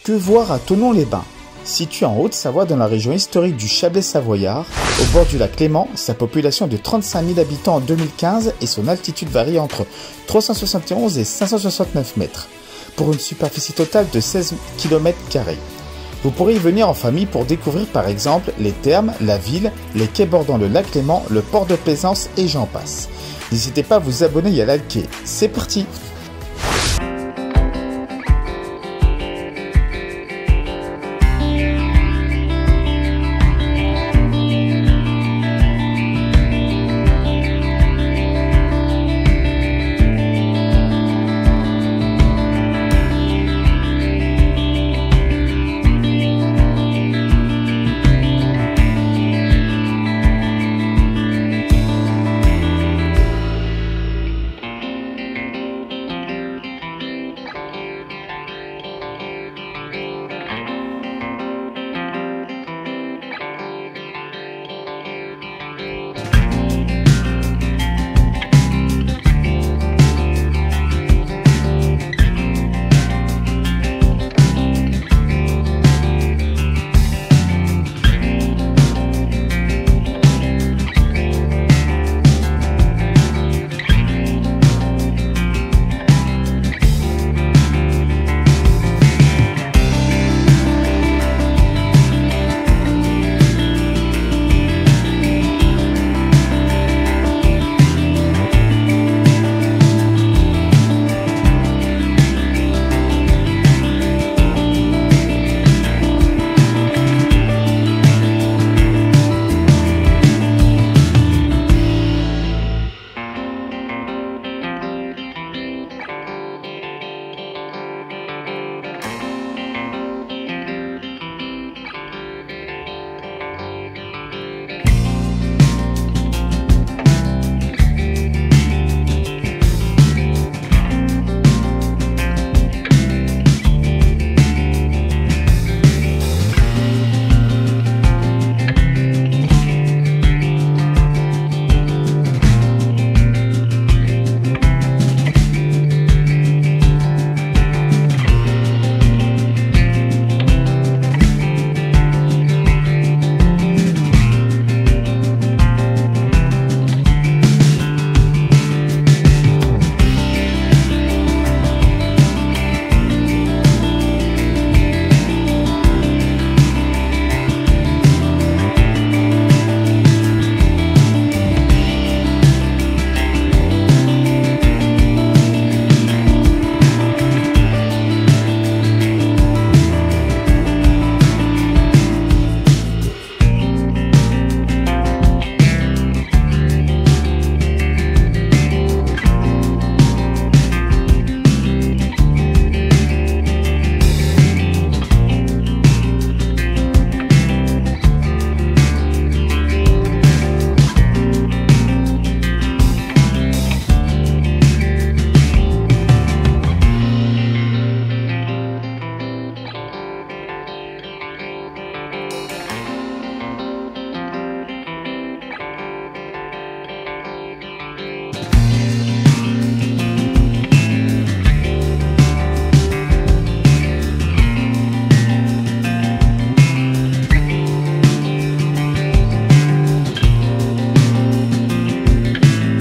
Que voir à Thonon-les-Bains? Situé en Haute-Savoie dans la région historique du Chablais savoyard, au bord du lac Léman, sa population est de 35 000 habitants en 2015 et son altitude varie entre 371 et 569 mètres, pour une superficie totale de 16 km². Vous pourrez y venir en famille pour découvrir par exemple les thermes, la ville, les quais bordant le lac Léman, le port de plaisance et j'en passe. N'hésitez pas à vous abonner et à liker. C'est parti!